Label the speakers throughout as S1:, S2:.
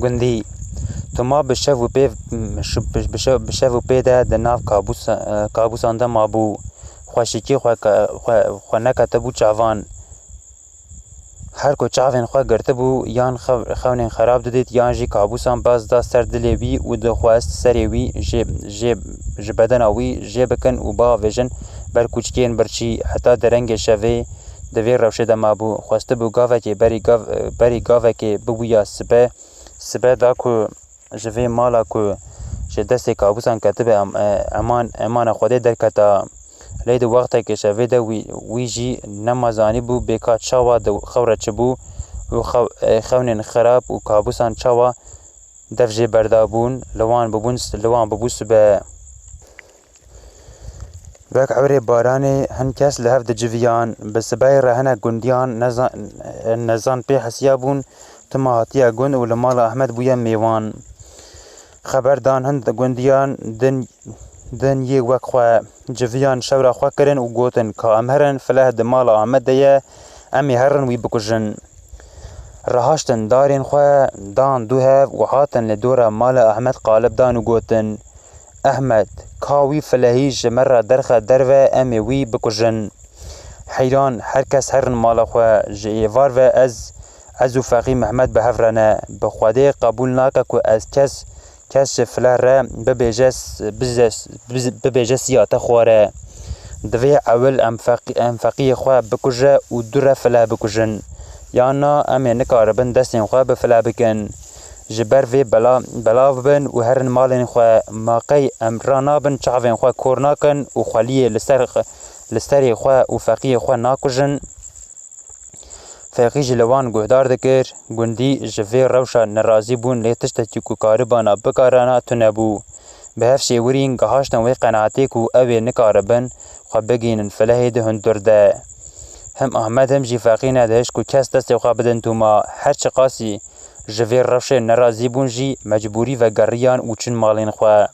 S1: گندی تما بشو و پی ده ناف کابوسان ده مابو خوشکی خو نکتبو چاوان هر کو چاوین خو گرته بو یان خونین خراب ددید یان جی کابوسان باز دا سر دلی وی و د خواست سری وی ج بدن اوی ج بکن و با ویژن بر کوچکین برچی حتی درنگ شوی د وی روشه د مابو خواسته بو گاوه کی بری گاوه کی بو یا سبه دا کو جوی مالا کو ج دست کابوسان کتبه امان خوده درکتا لید وقتی که شوی ده وی جی نمازانی بو بیکات شوا ده خوره چبو و خونین خراب و کابوسان شوا دف جی بردابون لوان ببوس به وک عوری بارانی هن کس لحف ده جویان بسبای رهنه گندیان نزان پی حسیابون تما هاتیه گند و لمال احمد بویا میوان خبر دان هند گندیان دن یه وک خواه جویان شورا خواه کرن و گوتن که امهرن فله دمال آمد دیه امی هرن وی بکجن رهاشتن دارین خواه دان دوه و هاتن لدور مال احمد قالب دان و گوتن احمد کاوی فلهی جمر درخ دروه امی وی بکجن حیران هر کس هرن مال خواه جیوار و از و فقی محمد به هفرنه بخواده قبول ناکه که از کس فلر را ببیجه سیاته خواره دوی اول انفقی خواه بکجه و دور فلا بکجن یانا امی نکاربن دستین خواه بفلا بکن جبر وی بلاو بن و هرن مالین خواه ماقی امرانا بن چاوین خواه کور ناکن و خوالیه لستری خواه و فقی خواه ناکجن فقی جلوان گهدار دکر گندی جوی روشا نرازی بون لیتشتا کو کاربانا بکارانا تنبو به هف شیورین گهاشتن وی قناعتی کو اوی نکاربن خو بگینن فلهی ده هندر ده هم احمد هم جی فقی ندهش کو کس دست خو بدن توما هر چه قاسی جوی روشا نرازی بون جی مجبوری و گریان و چون مالین خو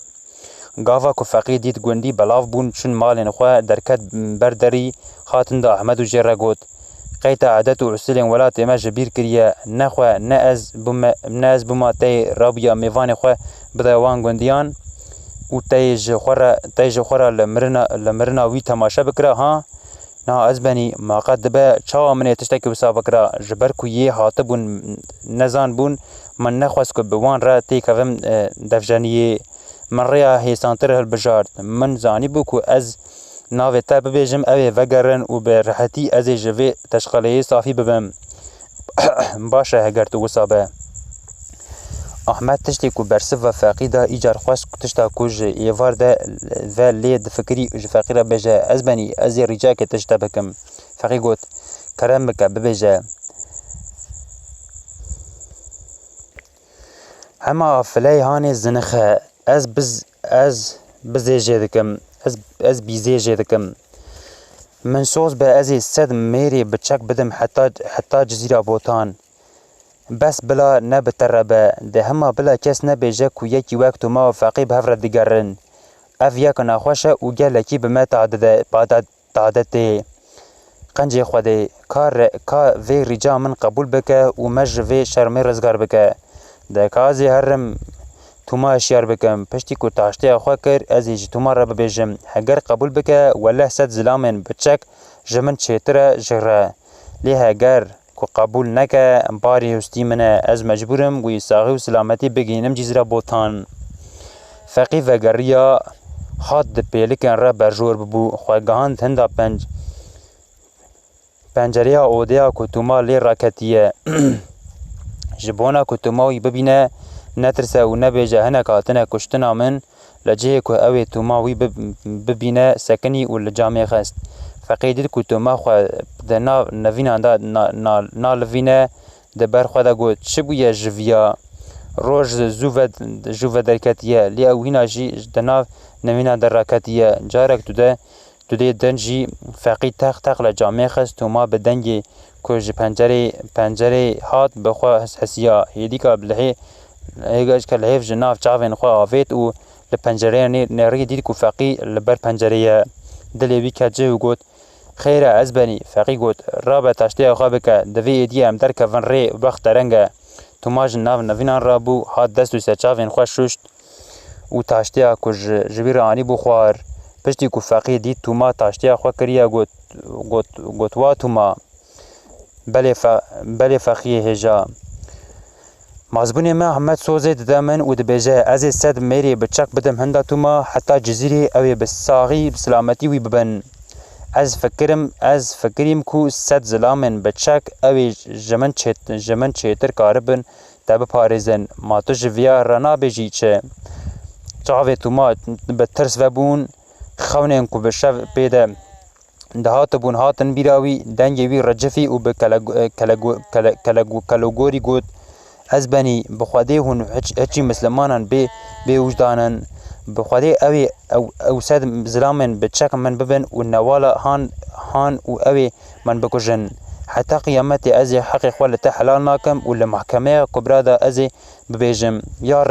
S1: گاوا کو فقی دید گندی بلاو بون چون مالین خو درکت بردری خاتن ده احمد و جره گوت قیت عادت و رسولین ولات ما جبیر کریه نخواه نه از بما تی رابیا میوان خواه بدوان گندیان و تی جخورا لمرنا وی تماشا بکره ها نا از بنی ماقد دبه چاوا منی تشتکی بسا بکره جبر کو یه حاطب بون نزان بون من نخواست که بوان را تی کفم دفجانیه من ریا حیسانتر هل بجارد من زانی بو که از ناوی تا ببیجم اوی وگرن و به راحتی از جوی تشغالی صافی ببم باشه هگر تو وصابه احمد تشتی کو برسف و فقی دا ایجار خواست تشتا کوج ایوار دا و لید فکری فقی را بجه از بنی از ریجا که تشتا بکم فقی گوت کرم بکه ببیجه همه فلی هانی زنخه از بزیجه دکم از بیزیجه دکم من سوز به ازی صد میری بچک بدم حتی جزیره بوتان بس بلا نبتربه ده همه بلا کس نبیجه که یکی وقت ما فقی به هفره دیگرن اف یک نخوشه و گلکی به ما تعدده قنجه خوده که وی رجا من قبول بکه و مج وی شرمی رزگار بکه ده کازی هرم توما اشیار بکم پشتی کو تاشتی خواه کر از ایج توما را ببیجم اگر قبول بکه وله صد زلامن بچک جمن چیتره جره لیه اگر کو قبول نکه باری هستی منه از مجبورم وی ساغی و سلامتی بگینم جزیره بوتان فقی و گریا خاد ده پیلکن را برجور ببو خواهگاهان تنده پنجره اودیا کو توما لی راکتیه جبونا کو توماوی ببینه نترسه و نبیجه هنه کاتنه کشتنا من لجه که اوی توما وی ببینه سکنی و لجامعه خست فقیدید که توما خواه ده نوینان ده نالوینه ده برخواه ده گوت چه بویه جویا روش زوه درکتیه لی اوینا جی ده نوینان در راکتیه جارک تو ده دنجی فقید تق لجامعه خست توما به دنگی که پنجره هات بخواه حسیا هیدی که بلحی ایگاش که لحیف جناف چاوین خواه آفید و لپنجره نری دید که فقی لبر پنجره دلیوی که جه و گوت خیره از بنی فقی گوت رابط تشتی خواه بکه دوی ایدی امدر که ون ری وقت رنگه توما جناو نوینان رابو هات دست و سچاوین خوش ششت و تاشتیا کج جویر آنی بو خوار پشتی کو فقیه دید توما تاشتیا خوا کریا گوت وا توما بله فقیه هجا مازبونی ما همت سوزه دامن و دبیجه از صد میری بچک بدم هندا توما حتی جزیره اوی بساغی بسلامتی وی ببن از فکریم کو صد زلامن بچک اوی جمن چیتر کاربن تب پارزن ما تو جویا رنا بجی چه چاوه توما بترس وبون خونن کو بشو پیدا دهات بون هاتن بیراوی دنگی وی رجفی و به کلگوری گود از بنی بخواده هون هچی مسلمانان به وجدانن بخواده اوی او سد زلامن بچک من ببن و نوالا هان و اوی من بکجن حتی قیامت از حق خوالت حلال ناکم و لمحکمه کبرا دا از ببیجم یا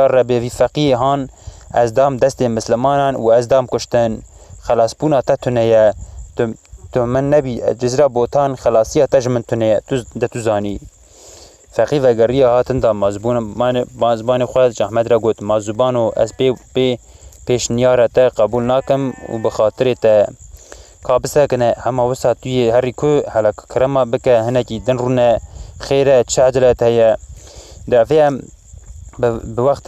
S1: ربی وی فقیه هان از دام دست مسلمانان و از دام کشتن خلاص بونا تتونه تو من نبی جزره بوتان خلاصیه تجمن تونه تو زانی فقیه و گریه هاتن دا مازبان خود جحمد را گوت مازبانو از پیش نیاره تا قبول ناکم و بخاطر تا کابسه کنه همه وسط توی هری که حالا کرما بکه هنکی دن رونه خیره چعجله تایه دافعه به وقت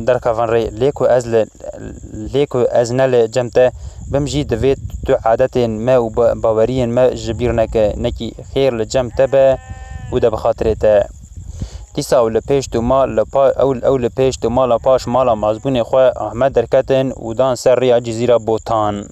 S1: در کافن ری لیکو از نل جمته بمجی دوید تو عادت ما و باورین ما جبیر نکی خیر لجمته به و ده بخاطر تا تیسا او لپیش تو مال او لپیش تو مال پاش مالا مازبون خواه احمد درکتن و دان سر ریا جزیره بوتان